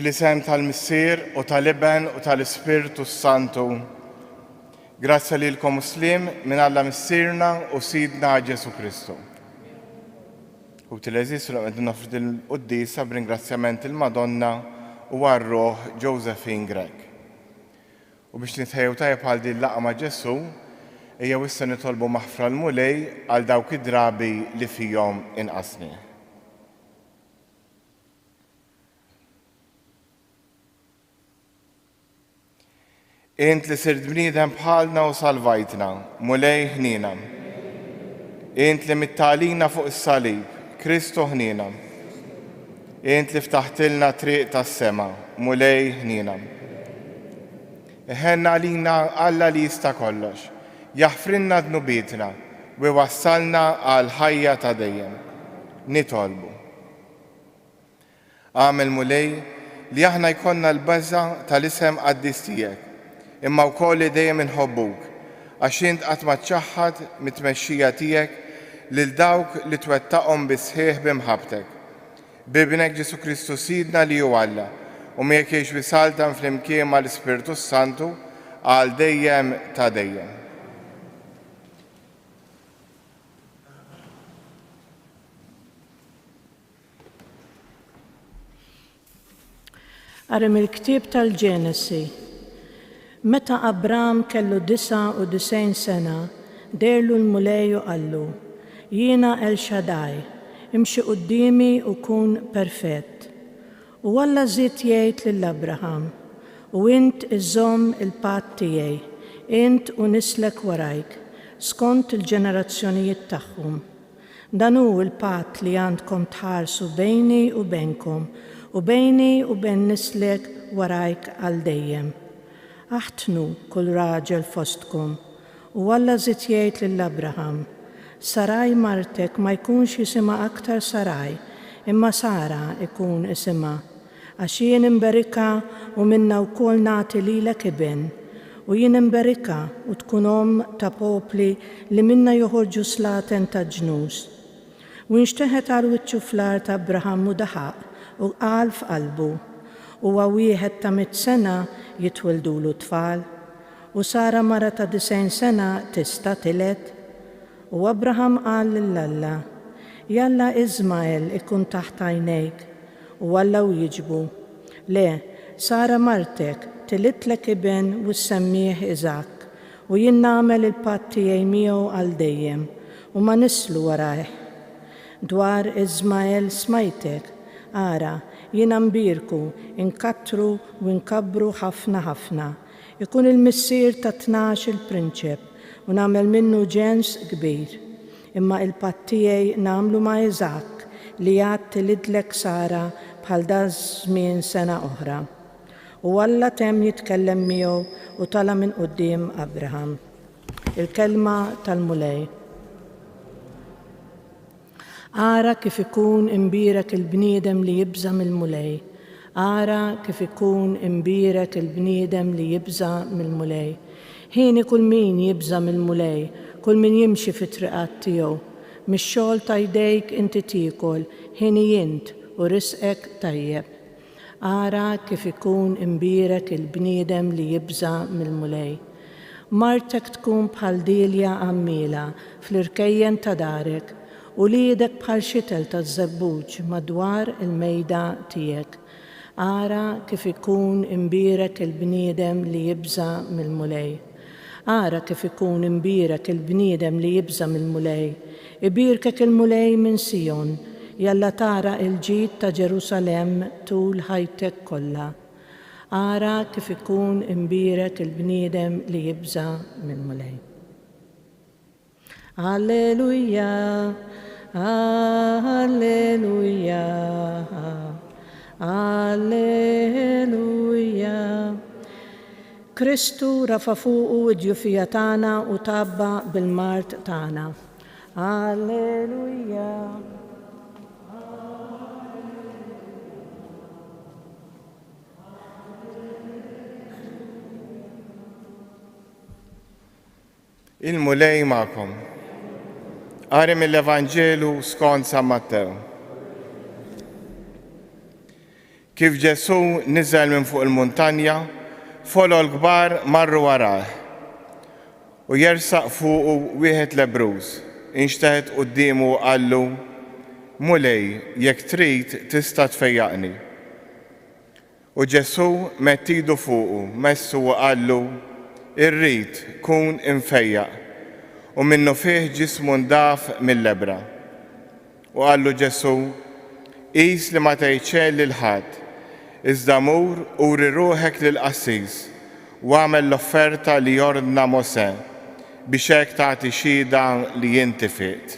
Fl-isem tal-Missier u tal-Iben u tal-Ispirtu Santu. Grazzi lilkom muslim minn Alla Missierna u Sidna Ġesu Kristu. U til-eżis u l-għedin nofrid il-Quddisa b'ringrazzjament il-Madonna u għarruħ Josephine Grek. U biex nitħejju tajjeb għal din laqgħa ma' Ġesu, ejja issa nitolbu maħfra l-mulej għal dawk id-drabi li fihom inqasni. Int li sirt bniedem bħalna u salvajtna, mulej ħnina. Int li mittalina fuq is-salib, Kristu ħnina. Int li ftaħtilna triq tas-sema, mulej ħnina. Iħenna għalina Alla li jista' kollox, jaħfrinna dnubietna u wassalna għal ħajja ta' dejjem. Nitolbu. Għamel mulej li aħna jkollna l-baża tal-isem qaddis tiegħek, imma wkoll li dejjem inħobbuk, għax int qatt ma tċaħħad mit-tmexxija tiegħek lil dawk li twettaqhom bi-sħiħ b'imħabbtek. Bibnek Ġesu Kristu Sidna li hu Alla, u miegħek jgħix wisaltan flimkien mal-Ispirtu Santu għal dejjem ta' dejjem. Arem il-ktieb tal-Ġenesi. Meta Abram kellu 99 sena, derlu l-mulej u qallu: jiena El Shaddai, imxi qudiemi u kun perfett. U Alla żied jgħid lill-Abraham: u int iżomm il-patt tiegħi, int u nislek warajk, skont il-ġenerazzjonijiet tagħhom. Dan hu l-patt li għandkom tħarsu bejni u bejnkom, u bejni u bejn nislek warajk għal dejjem. Aħtnu kull raġel fostkom, u Alla żied jgħid lill-Abraham: Saraj martek ma jkunx isimha aktar Saraj, imma Sara ikun isimha, għax jien imberika u minna wkoll nagħti lilek iben, u jien imberika u tkun omm ta' popli li minna joħorġu slaten ta' ġnus. U nxteħet għal wiċċu fl-ar ta' Abraham u daħaq u qal f'qalbu: huwa wieħed ta' 100 sena jitwildulu tfal, u Sara mara ta' 90 sena tista' tilet. U Abraham qal lill-Alla: Jalla Iżmael ikun taħt għajnejk, u Alla wieġbu: le, Sara martek tilitlek iben u semmih Iżak, u jien nagħmel il-patt tiegħi miegħu għal dejjem, u ma nislu warajh. Dwar Iżmael smajtek, ara, jiena nbirku, inkattru u nkabbru ħafna ħafna. Ikun il-missier ta' 12 il-prinċep u nagħmel minnu ġens kbir. Imma il-patt tiegħi nagħmlu ma' Iżak li għad tilidlek Sara bħal da żmien sena oħra. U Alla temm jitkellem miegħu u tala minn quddiem Abraham. Il-kelma tal-mulej. Ara kif ikun imbirek il-bniedem li jibża mill-mulej. Ara kif ikun imbirek il-bniedem li jibża mill-mulej. Ħini kull min jibża mill-mulej, kull min jimxi fit-triqat tiegħu. Mix-xogħol ta' jdejk inti tiekol, ħini jint u risqek tajjeb. Ara kif ikun imbirek il-bniedem li jibża mill-mulej. Martek tkun bħal dilja għammila fl-irkejjen ta' darek, u liedek bħal xitel ta' żebbuġ madwar il-mejda tiegħek. Ara kif ikun imbirek il-bniedem li jibża mill-mulej. Ara kif ikun imbirek il-bniedem li jibża mill-mulej. Ibirkek il-mulej minn Sion, jalla tara il-ġid ta' Ġerusalem tul ħajtek kollha. Ara kif ikun imbirek il-bniedem li jibża mill-mulej. Alleluja, alleluja, alleluja. Kristu rafa fuqu id-ġufija tagħna u tabba bil-mart tagħna. Alleluja. Il-mulej magħkom. Qari mill-Evanġelu skont San Mattew. Kif Ġesu niżel minn fuq il-muntanja, folo l-kbar marru warah u jersaq fuqu wieħed lebbruż, inxteħed qudiemu u qallu: Mulej, jekk trid tista' tfejjaqni. U Ġesu mett idu fuqu, messu u qallu: Irrid kun infejjaq. U minnu fih ġismu ndaf mill-lebra. U qallu Ġesu: Qis li ma tgħidx lil ħadd, iżda mur uri ruħek lill-qassis u għamel l-offerta li jordna Mosè biex hekk tagħti xhieda li inti fiqt.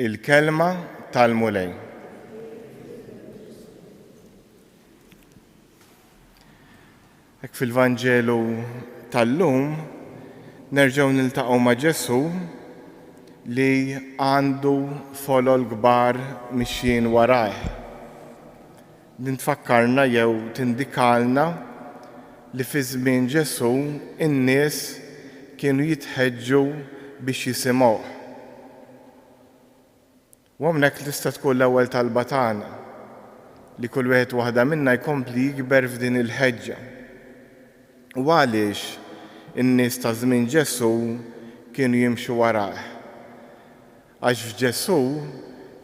Il-kelma tal-mulej. Hekk fil-Vanġelu tal-lum nerġgħu niltaqgħu ma' Ġesu li għandu folo l-kbar mixjin warah. Nintfakkarna jew tindikalna li fi żmien Ġesu in-nies kienu jitħeġġu biex jisimgħuh. U hawnhekk tista' tkun l-ewwel talba tagħna li kull wieħed waħda minnha jkompli jikber f'din il-ħeġġa. U għaliex in-nies ta' żmien Ġesu kienu jimxu warah? Għax f'Ġesu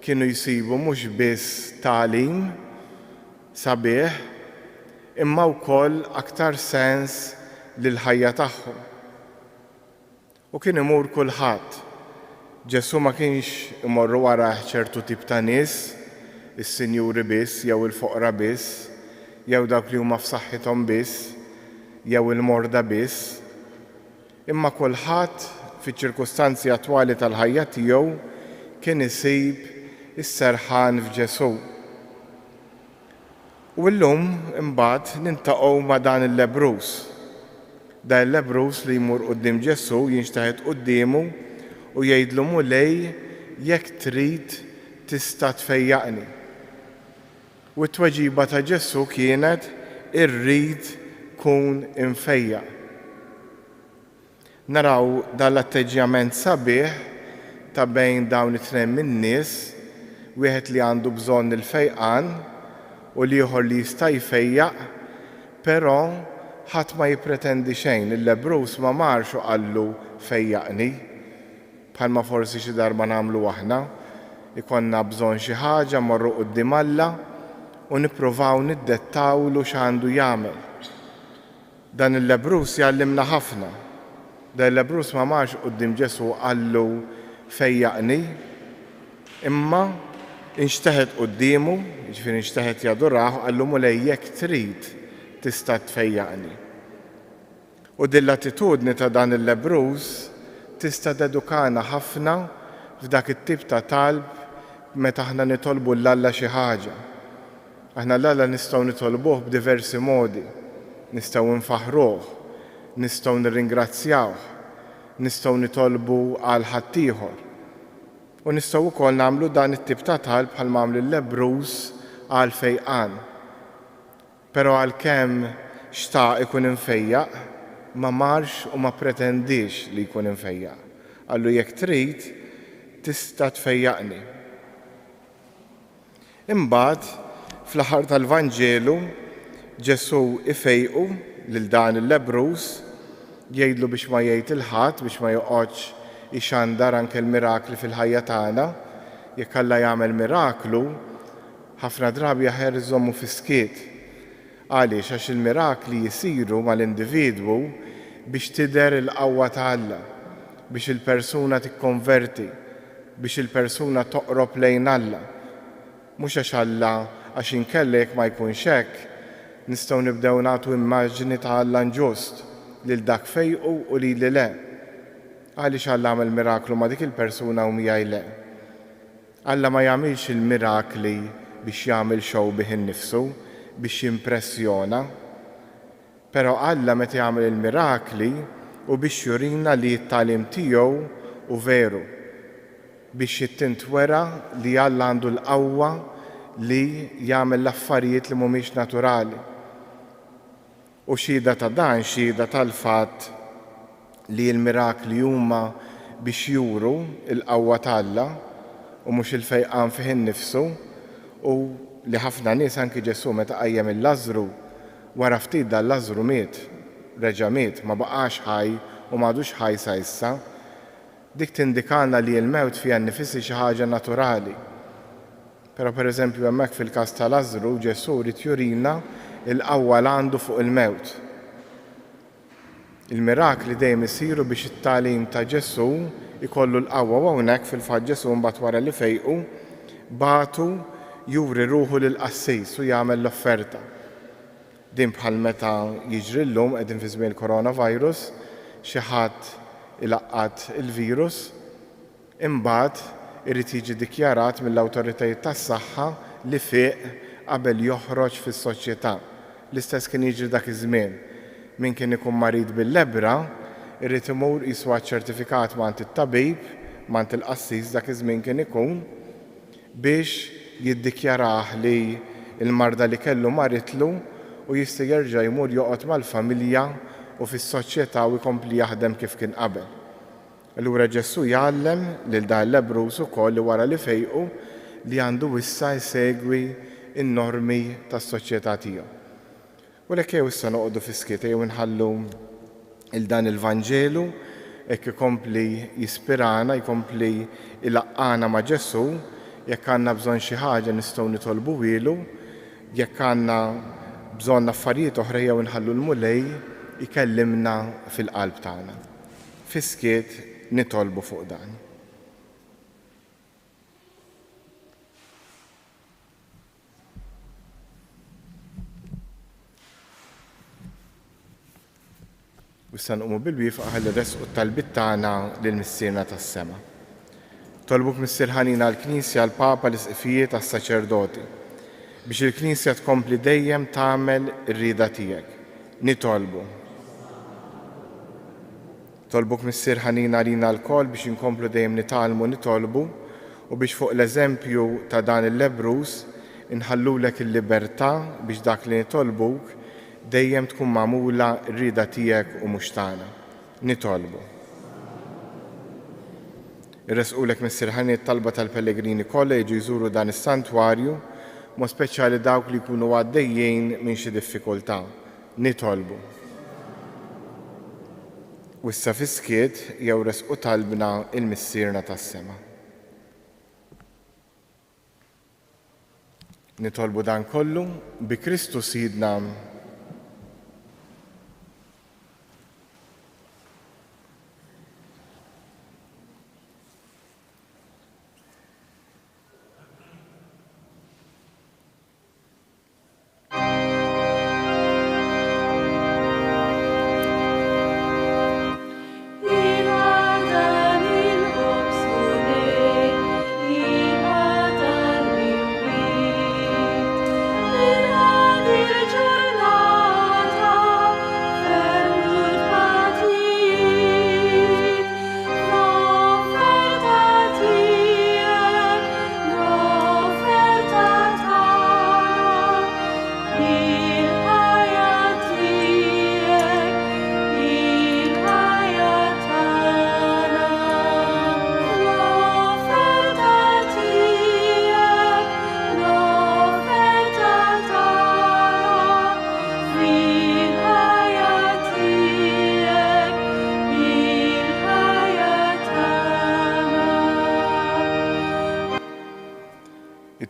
kienu jsibu mhux biss tagħlim sabiħ, imma wkoll aktar sens lill-ħajja tagħhom. U kien imur kulħadd. Ġesu ma kienx imorru wara ċertu tip ta' nies, is-sinjuri biss, jew il-foqra biss, jew dawk li huma f'saħħithom biss, jew il-morda biss. Imma kulħadd fiċ-ċirkustanzi attwali tal-ħajja tiegħu kien isib is-serħan f'Ġesu. U llum imbagħad nintaqgħu ma' dan il-lebbruż. Dan il-lebbruż li jmur quddiem Ġesu jinxteħed qudiemu u jgħidlu: Mulej, jekk trid tista' tfejjaqni. U t-tweġiba ta' Ġesu kienet: irrid kun infejjaq. Naraw dan l-atteġġjament sabiħ ta' bejn dawn it-tnejn min-nies, wieħed li għandu bżonn il-fejqan u li ieħor li jista' jfejjaq, però ħadd ma jippretendi xejn. Il-lebbruż ma marx u qallu fejjaqni, bħalma forsi xi darba nagħmlu aħna, ikonna bżonn xi ħaġa mmorru quddiem Alla u nippruvaw niddettawlu x'għandu jagħmel. Dan il-lebbruż jgħallimna ħafna. Dan il-lebbruż ma marx quddiem Ġesu qallu fejjaqni, imma inxteħed quddiemu, jiġifieri inxteħed jadurah, qallu: Mulej, jekk trid tista' tfejjaqni. U din l-attitudni ta' dan il-lebbruż tista' dedukana ħafna f'dak it-tip ta' talb meta aħna nitolbu l-Alla xi ħaġa. Aħna l-Alla nistgħu nitolbuh b'diversi modi. Nistgħu nfaħruh, nistgħu nirringrazzjawh, nistgħu nitolbu għal ħaddieħor. U nistgħu wkoll nagħmlu dan it-tip ta' talb bħal m'għamlu l-lebbruż għal fejqan. Però għalkemm xtaq ikun infejjaq, ma marx u ma pretendix li jkun infejjaq. Qallu: jekk trid tista' tfejjaqni. Imbagħad fl-aħħar tal-Vanġelu Ġesu ifejqu lil dan il-lebbruż, jgħidlu biex ma jgħid il-ħadd, biex ma joqgħodx ixandar anke l-mirakli fil-ħajja tagħna. Jekk Alla jagħmel miraklu, ħafna drabi aħjar iżommu fi-skiet. Għaliex? Għax il-mirakli jisiru mal-individwu biex tidher il-qawwa ta' Alla, biex il-persuna tikkonverti, biex il-persuna toqrob lejn Alla. Mhux għax Alla, għax inkellek ma jkunx hekk, nistgħu nibdew nagħtu immaġni ta' Alla inġust lil dak fejqu u lili le. Għaliex Alla għamel miraklu ma' dik il-persuna u miegħi le. Alla ma jagħmilx il-mirakli biex jagħmel show bih innifsu, biex jimpressjona. Però Alla meta jagħmel il-mirakli u biex jurina li t-tagħlim tiegħu u veru, biex jittintwera li Alla għandu l-qawwa li jagħmel l-affarijiet li mhumiex naturali. U xhieda ta' dan, xhieda tal-fatt li l-mirakli huma biex juru l-qawwa ta' Alla u mhux il-fejqan fih innifsu, u li ħafna nies anki Ġesu meta qajjem il-Lażru wara ftit dan Lażru miet, reġa' miet, ma baqax ħaj u m'għadux ħaj sa issa, dik tindikalna li l-mewt fiha nnifisha xi ħaġa naturali. Però pereżempju hemmhekk fil-każ ta' Lażru Ġesu rid jurina l-qawwa li għandu fuq il-mewt. Il-mirakli dejjem isiru biex it-tagħlim ta' Ġesu ikollu l-qawwa u hawnhekk fil-fatt Ġesu mbagħad wara li fejqu bagħtu juri ruħu lill-qassis u jagħmel l-offerta. Din bħal meta jiġri llum qegħdin fi żmien coronavirus xi ħadd ilaqqat il-virus imbagħad irid jiġi dikjarat mill-awtoritajiet tas-saħħa li fieq qabel joħroġ fis-soċjetà. L-istess kien jiġri dak iż-żmien. Min kien ikun marid bil-lebra, irrid imur jiswa ċertifikat mant it-tabib, mant il-qassis dak iż-żmien kien ikun biex jiddikjarah li l-marda li kellu maritlu u jista' jerġa' jmur joqgħod mal-familja u fis-soċjetà u jkompli jaħdem kif kien qabel. Allura Ġesu jgħallem lil dan l-lebrus ukoll li wara li fejqu li għandu issa jsegwi n-normi tas-soċjetà tiegħu. U lekk issa noqogħdu fiskiet jew inħallu il-dan il-Vanġelu hekk ikompli jispirana, jkompli ilaqqana ma' Ġesu, jekk għandna bżonn xi ħaġa nistgħu nitolbu ilu, jekk għandna bżonn affarijiet oħra jew inħallu l-mulej ikellimna fil-qalb tagħna. Fiskiet nitolbu fuq dan. Issa nqumu bil-wifqa ħalli resqu t-talbit tagħna lill-missierna tas-sema. Tolbuk Missier Ħanina l-Knisja l-Papa l-isqifijiet tas-saċerdoti biex il-Knisja tkompli dejjem tagħmel ir-rieda tiegħek. Nitolbu. Tolbuk Missier Ħanina lina l-koll biex inkomplu dejjem nitgħallmu nitolbu u biex fuq l-eżempju ta' dan il-lebrus inħallulek il-libertà biex dak li nitolbuk dejjem tkun magħmula r-rieda tiegħek u mhux tagħna. Nitolbu. Irresqulek Missier Ħanina talba tal-Pellegrini kollha jiġu jżuru dan is-santwarju, mod speċjali dawk li jkunu għaddejjin minn xi diffikultà. Nitolbu. U issa fiskiet jew resqu talbna il-missierna tas-sema. Nitolbu dan kollu bi Kristu Sidna.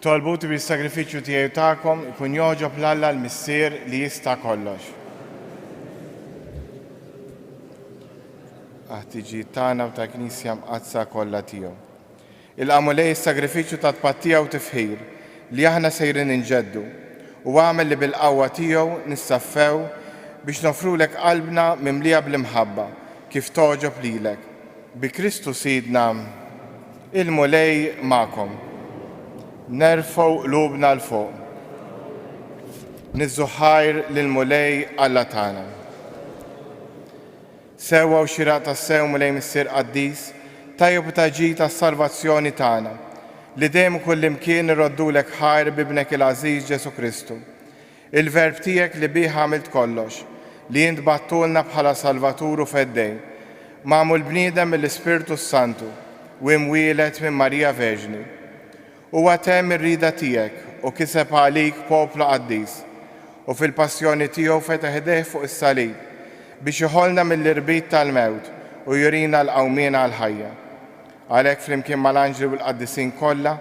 Tolbu bi s-sagrifiċċju tiegħi tagħkom ikun jogħġob l-Alla l-Missier li jista' kollox. Tiġi tagħna u ta' Knisja mqazza kollha tiegħu. Il-qamu lej is-sagrifiċċju ta' tpattija u tifħir li aħna sejrin inġeddu u għamel li bil-qawwa tiegħu nissaffew biex nofrulek qalbna mimlija bl-imħabba kif toġob lilek. Bi Kristu Sidna il-mulej magħkom. Nerfgħu qlubna l fuq. Niżżu ħajr lill-mulej Alla tagħna. Sewwa u xieraq tas-sew mulej Missier Qaddis tajjeb u taġi tas-salvazzjoni tagħna li dejjem kullimkien irroddulek ħajr bibnek il-Għażiż Ġesu Kristu. Il-verb tiegħek li bih għamilt kollox li jint battulna bħala Salvatur u feddej magħmul bniedem mill-Ispirtu Santu u imwielet minn Marija Verġni. U għatem ir-rieda tiegħek u kiseb għalik poplu qaddis u fil-passjoni tiegħu fetaħ idejh fuq is-salib biex iħolna mill-irbit tal-mewt u jurina l-qawmien għal-ħajja. Għalhekk flimkien mal-anġli u l-qaddisin kollha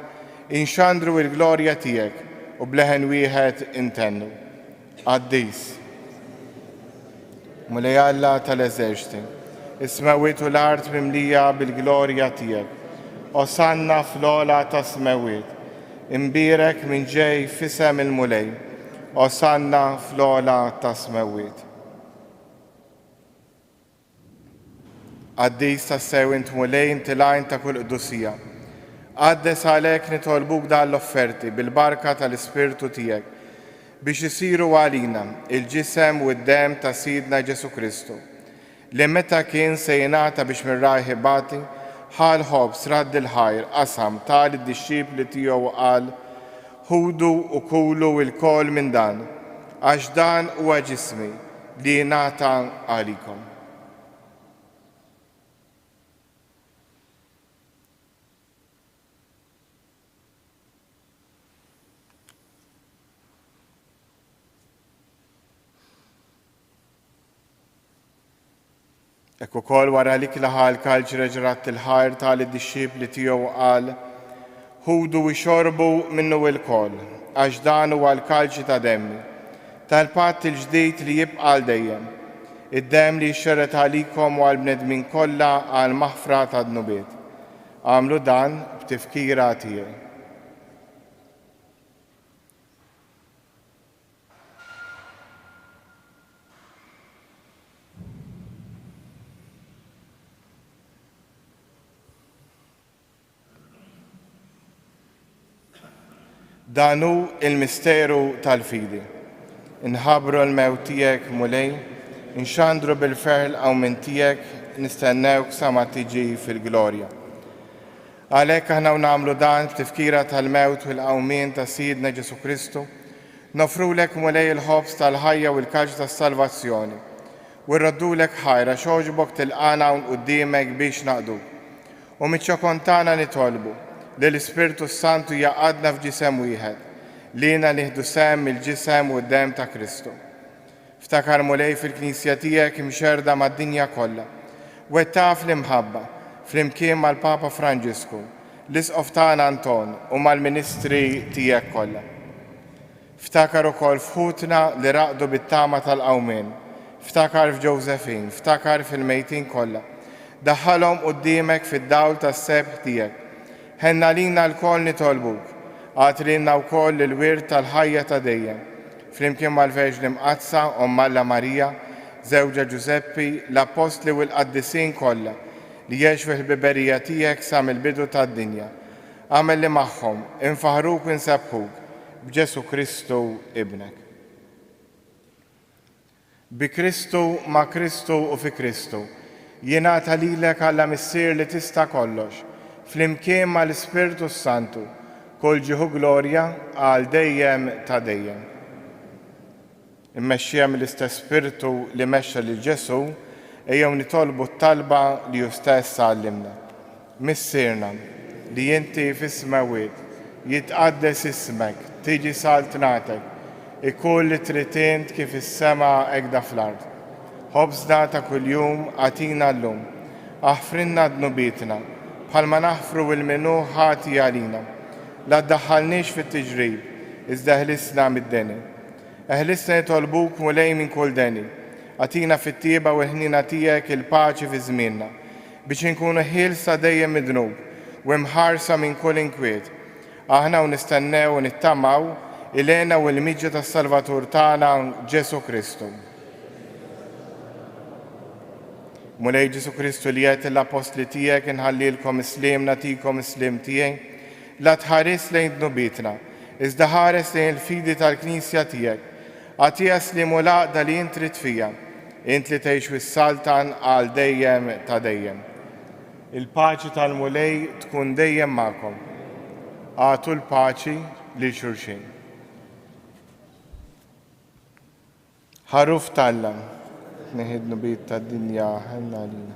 inxandru l-glorja tiegħek u bleħen wieħed intennu. Qaddis. Mulej Alla tal-eżerċti, is-smawiet u l-art mimlija bil-glorja tiegħek. Osanna fl-ola ta' smawiet, imbirek minn ġej fisem il-mulej. Osanna fl-ola ta' smawiet. Qaddis ta' sew int mulej intilajn ta' kull qdusija. Qaddes għalhekk nitolbuk dan l-offerti bil-barka tal-Ispirtu tiegħek biex isiru għalina il-ġisem u d-dem ta' Sidna Ġesu Kristu li meta kien se jingħata biex mir-rajħi bati ħal ħobs radd il-ħajr qasam tal id-dixxipli tiegħu qal ħudu u kulu l-kol minn dan għax dan huwa ġismi li jingħata għalikom. Ekku kol wara li klaħal kalġ reġrat il-ħajr tal id-dixxipli tiegħu qal ħudu u xorbu minnu il-kol għax dan huwa l-kalġ ta' demmi tal-patt il-ġdid li jibqa' dejjem id-dem li xxerret għalikom u għall-bnedmin kollha għal maħfra ta' dnubiet. Għamlu dan b'tifkira tiegħi. Danu il-misteru tal-fidi. Inħabru l-mewt tiegħek mulej, inxandru bil-ferħ l-qawmin tiegħek, nistennewk sa ma tiġi fil-glorja. Għalhekk aħna nagħmlu dan b'tifkira tal-mewt u l-qawmien ta' Sidna Ġesu Kristu, nofrulek mulej il-ħobs tal-ħajja u l-kaġġ tas-salvazzjoni, u rroddulek ħajra xogħġbok tilqana hawn quddiemek biex naqduk. U miċ-ċokontana nitolbu li l-Ispirtu Santu jaqadna f'ġisem wieħed, li jiena nieħdu sehem il-ġisem u d-dem ta' Kristu. Ftakar mulej fil-Knisja tiegħek imxerda mad-dinja kollha, wettaf l-imħabba flimkien mal-Papa Franġisku, l-Isqof tagħna Anton u mal-Ministri tiegħek kollha. Ftakar ukoll f'ħutna li raqdu bit-tama tal-qawmien, ftakar f'Ġosefin, ftakar fil-mejtin kollha. Daħħalhom quddiemek fid-dawl tas-sebħ tiegħek. Ħenna lina l-koll nitolbuk, għatrinna u koll l-wirt tal-ħajja ta' dejjem, flimkien mal-Verġni Mqazza, Alla Marija, żewġa Giuseppi, l-Apostli u l-Qaddisin kollha li jgħixu l-biberija tiegħek sa mill-bidu tad-dinja. Għamel li magħhom, infaħruk u nsebħuk b'Ġesu Kristu ibnek. Bi Kristu, ma' Kristu u fi Kristu, jingħata lilek Alla missier li tista' kollox, flimkien mal-Ispirtu Santu, kull ġieħu glorja għal dejjem ta' dejjem. Immexxija mill-istess Spiritu li mexxa lil Ġesu, ejjew nitolbu t-talba li hu stess għallimna. Missierna li inti fis-smawiet jitqaddes ismek, tiġi saltnatek, ikun li trid int kif is-sema hekk fl-ard. Ħobżna ta' kuljum għatina llum, aħfrinna dnubietna, bħalma naħfru il-menu ħati għalina. La ddaħħalniex fit-tiġrib, iżda ħlisna mid-deni. Eħlisna jitolbuk mulej minn kull deni. Għatina fit-tieba u l-ħnina tiegħek il-paċi fi żmienna, biex inkunu ħielsa dejjem mid-dnub u mħarsa minn kull inkwiet. Aħna u nistennew u nittamaw ilena u l-miġġa tas-Salvatur tagħna Ġesu Kristu. Mulej Ġesu Kristu li jgħid l-apostli tiegħek inħallilkom islim nagħtikom islim tiegħi, la tħares lejn dnubietna, iżda ħares lejn il-fidi tal-Knisja tiegħek, għatija slim u laqda li int trid fija, int li tgħix fis-saltan għal dejjem ta' dejjem. Il-paċi tal-mulej tkun dejjem magħkom. Għatu l-paċi lil xulxin. Ħaruf Alla. Neħidnu bit ta' dinja ħenna lina.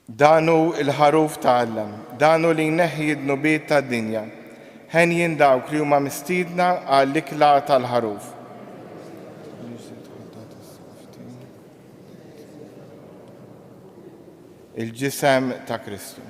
Danu il-ħaruf ta'allam, danu li neħi d-nubiet ta' dinja, ħenjin dawk li huma mistidna għall-ikla tal-ħaruf. Il-ġisem ta' Kristu.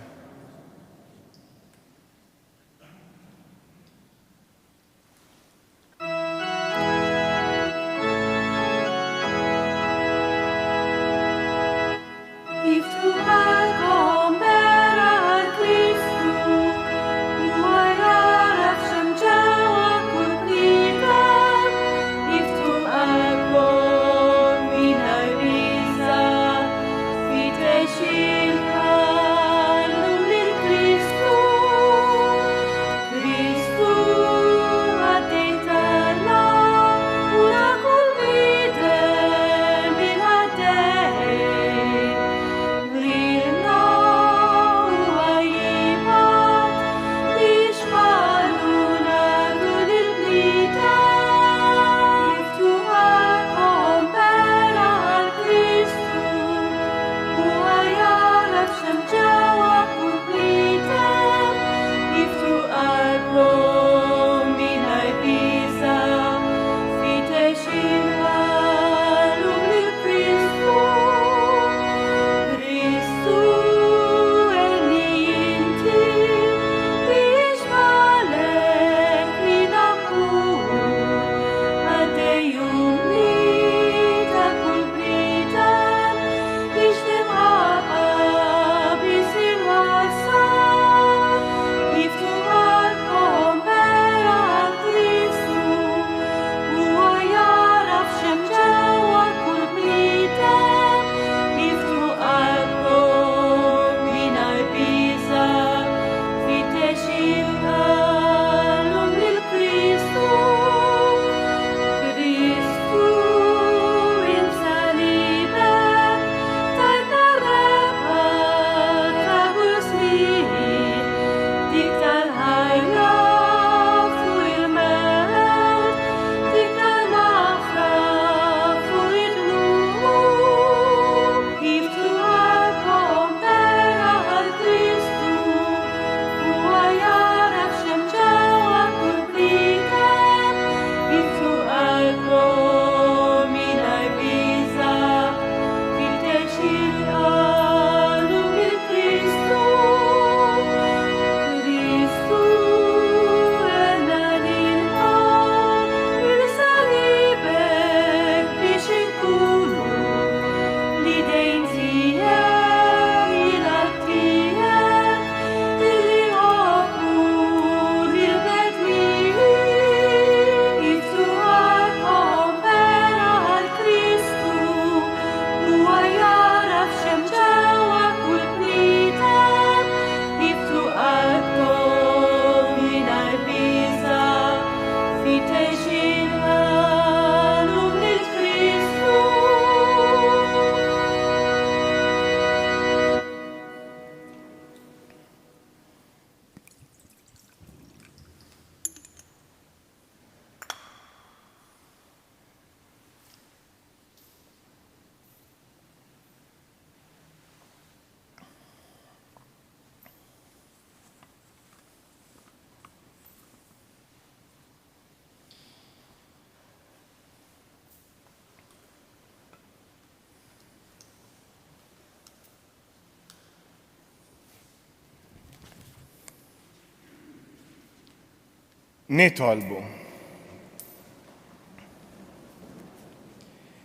Nitolbu.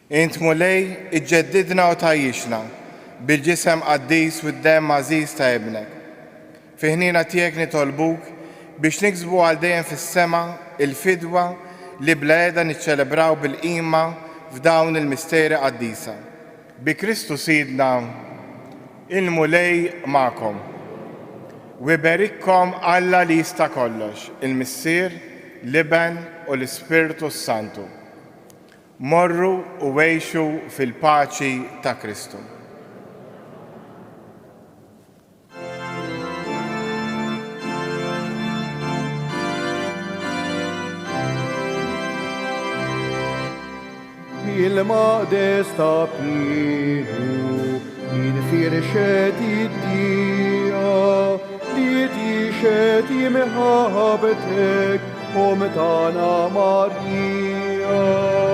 Int mulej iġġeddidna u tajjixna bil-ġisem qaddis u d-dem aziz ta' ibnek. Fiħnina tiegħek nitolbuk biex niksbu għal dejjem fis-sema il-fidwa li bla niċċelebraw bil-qima f'dawn il-misteri qaddisa. Bi Kristu Sidna il-mulej ma'kom. Wiberikkom Alla li jista' kollox, il-Missier, l-Iben u l-Ispirtu Santu. Morru u għejxu fil-paċi ta' Kristu. Il-maqdes ta' plinu Infirxet id-dija li tixet jimħabetek, o metana Marija.